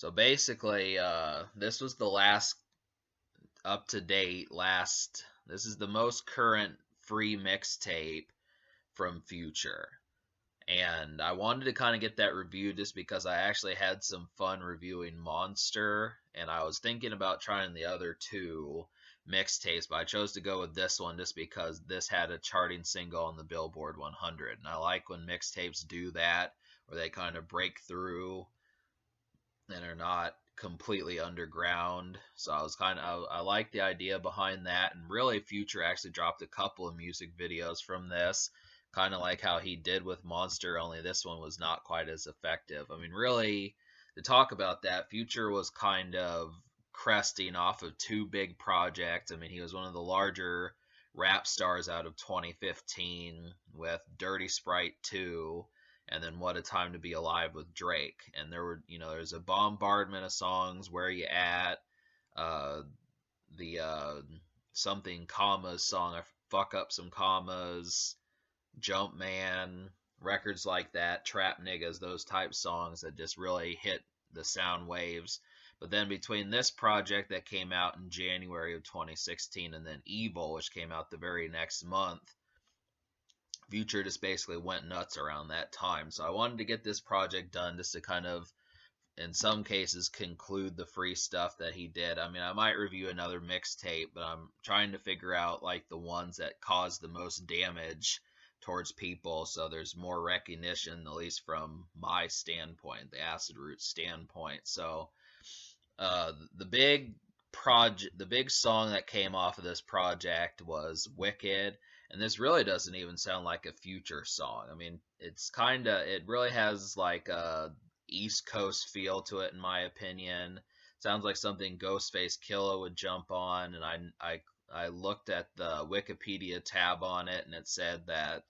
So basically, this was the last up to date, this is the most current free mixtape from Future. And I wanted to kind of get that review just because I actually had some fun reviewing Monster, and I was thinking about trying the other two mixtapes, but I chose to go with this one just because this had a charting single on the Billboard 100. And I like when mixtapes do that, where they kind of break through and are not completely underground. So I like the idea behind that, and really Future actually dropped a couple of music videos from this, kind of like how he did with Monster, only this one was not quite as effective. I mean, really, to talk about that, Future was kind of cresting off of two big projects. I mean, he was one of the larger rap stars out of 2015 with Dirty Sprite 2 and then What a Time to Be Alive with Drake. And there's a bombardment of songs. Where You At, uh, the something commas song, I fuck up some commas, Jump Man, records like that, Trap Niggas, those type songs that just really hit the sound waves. But then between this project that came out in January of 2016 and then Evil, which came out the very next month, Future just basically went nuts around that time. So I wanted to get this project done just to kind of, in some cases, conclude the free stuff that he did. I mean, I might review another mixtape, but I'm trying to figure out like the ones that caused the most damage towards people, so there's more recognition, at least from my standpoint, the Acid Root standpoint. So the big song that came off of this project was Wicked, and this really doesn't even sound like a Future song. I mean, it really has like a East Coast feel to it, in my opinion. Sounds like something Ghostface Killah would jump on, and I looked at the Wikipedia tab on it, and it said that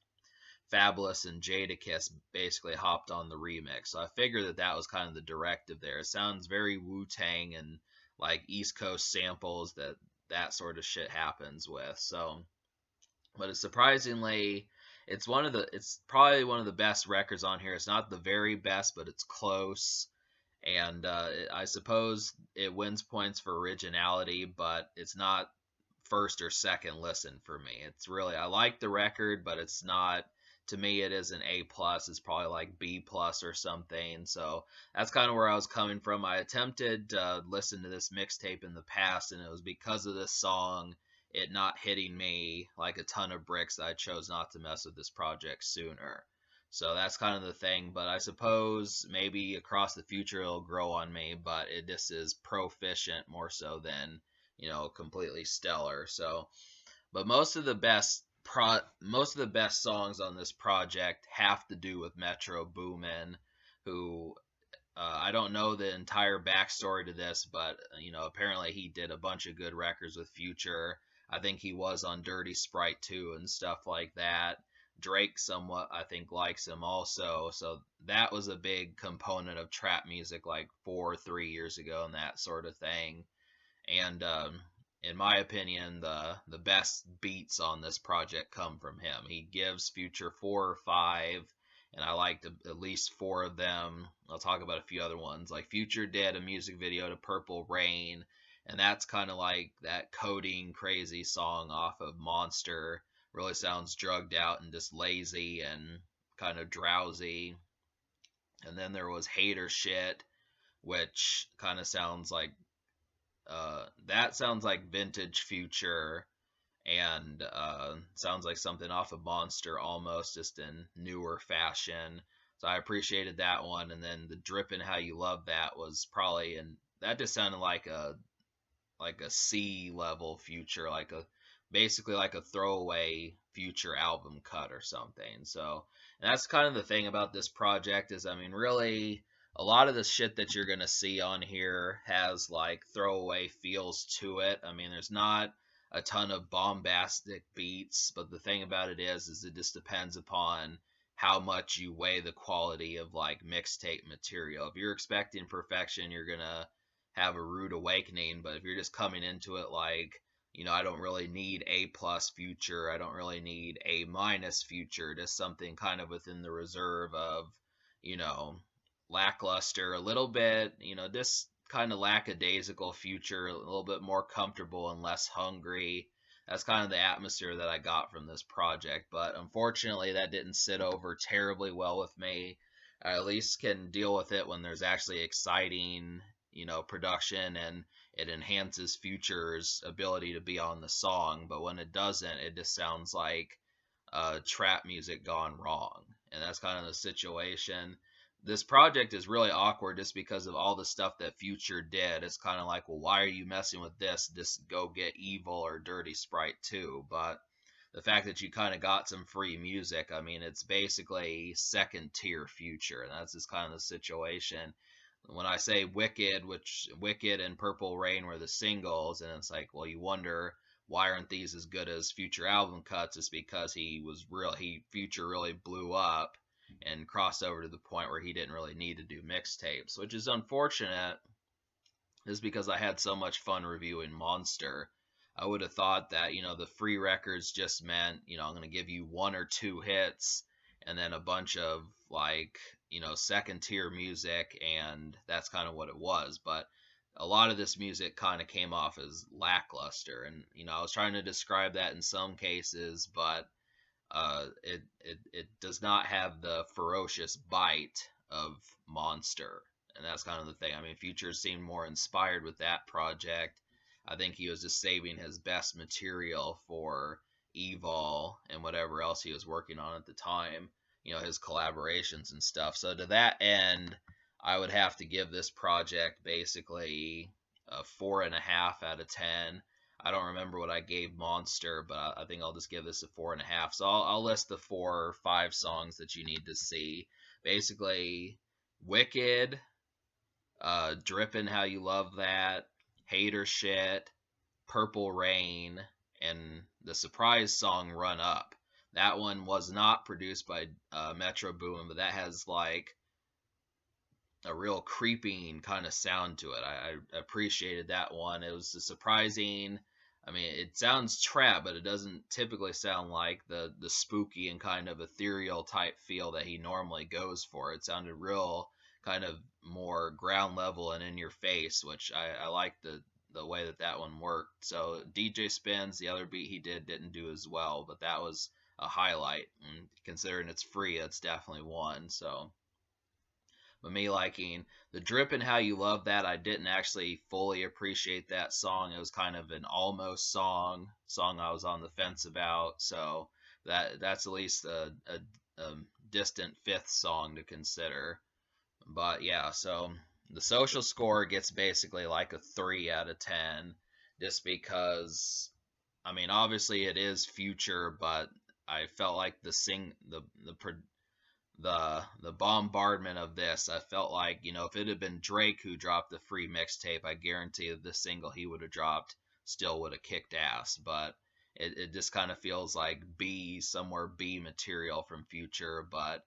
Fabulous and Jadakiss basically hopped on the remix. So I figured that was kind of the directive there. It sounds very Wu Tang and like East Coast samples that sort of shit happens with. So, but it's probably one of the best records on here. It's not the very best, but it's close. And I suppose it wins points for originality, but it's not first or second listen for me. It's really, I like the record, but it's not, to me it is an A plus. It's probably like B plus or something. So that's kind of where I was coming from. I attempted to listen to this mixtape in the past, and it was because of this song, it not hitting me like a ton of bricks, that I chose not to mess with this project sooner. So that's kind of the thing, but I suppose maybe across the future it'll grow on me, but it just is proficient more so than, completely stellar. So, but most of the best songs on this project have to do with Metro Boomin, who I don't know the entire backstory to this, but apparently he did a bunch of good records with Future. I think he was on Dirty Sprite 2 and stuff like that. Drake somewhat, I think, likes him also. So that was a big component of trap music like 3 years ago and that sort of thing. And in my opinion, the best beats on this project come from him. He gives Future 4 or 5, and I liked at least 4 of them. I'll talk about a few other ones. Like Future did a music video to Purple Rain, and that's kind of like that coding crazy song off of Monster. Really sounds drugged out and just lazy and kind of drowsy. And then there was Hater Shit, which kind of sounds like that sounds like vintage Future, and sounds like something off of Monster almost, just in newer fashion. So I appreciated that one. And then the Drippin' How You Love That was probably, and that just sounded like a C level Future, basically like a throwaway Future album cut or something. So, and that's kind of the thing about this project is, I mean, really, a lot of the shit that you're gonna see on here has like throwaway feels to it. I mean, there's not a ton of bombastic beats, but the thing about it is it just depends upon how much you weigh the quality of like mixtape material. If you're expecting perfection, you're gonna have a rude awakening. But if you're just coming into it like, I don't really need A plus Future, I don't really need A minus Future, just something kind of within the reserve of, you know, lackluster, a little bit, just kind of lackadaisical Future, a little bit more comfortable and less hungry. That's kind of the atmosphere that I got from this project, but unfortunately, that didn't sit over terribly well with me. I at least can deal with it when there's actually exciting, production and it enhances Future's ability to be on the song. But when it doesn't, it just sounds like trap music gone wrong. And that's kind of the situation. This project is really awkward just because of all the stuff that Future did. It's kind of like, well, why are you messing with this? Just go get Evil or Dirty Sprite too. But the fact that you kind of got some free music, I mean, it's basically second tier Future, and that's just kind of the situation. When I say Wicked, which Wicked and Purple Rain were the singles, and it's like, well, you wonder why aren't these as good as Future album cuts? Is because Future really blew up and crossed over to the point where he didn't really need to do mixtapes, which is unfortunate. Is because I had so much fun reviewing Monster. I would have thought that the free records just meant I'm going to give you one or two hits and then a bunch of like second tier music, and that's kind of what it was. But a lot of this music kind of came off as lackluster, and I was trying to describe that in some cases, but it does not have the ferocious bite of Monster, and that's kind of the thing. I mean, Future seemed more inspired with that project. I think he was just saving his best material for Evil and whatever else he was working on at the time, his collaborations and stuff. So to that end, I would have to give this project basically a 4.5 out of 10. I don't remember what I gave Monster, but I think I'll just give this a 4.5. So I'll list the 4 or 5 songs that you need to see. Basically, Wicked, Drippin' How You Love That, Hater Shit, Purple Rain, and the surprise song Run Up. That one was not produced by Metro Boomin, but that has like a real creeping kind of sound to it. I appreciated that one. It was surprising. I mean, it sounds trap, but it doesn't typically sound like the spooky and kind of ethereal type feel that he normally goes for. It sounded real kind of more ground level and in your face, which I like the way that one worked. So DJ Spins, the other beat he didn't do as well, but that was a highlight. And considering it's free, it's definitely one. So but me liking the Drip and How You Love That, I didn't actually fully appreciate that song. It was kind of an almost song I was on the fence about. So that's at least a distant fifth song to consider. But yeah, so the social score gets basically like a 3 out of 10, just because I mean obviously it is Future, but I felt like the bombardment of this, I felt like, if it had been Drake who dropped the free mixtape, I guarantee that this single he would have dropped still would have kicked ass. But it just kind of feels like somewhere B material from Future, but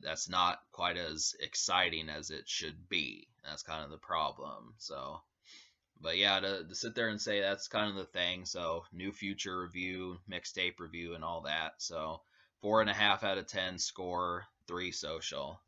that's not quite as exciting as it should be. That's kind of the problem. So, but yeah, to sit there and say that's kind of the thing. So, new Future review, mixtape review, and all that. So, 4.5 out of 10 score, 3 social.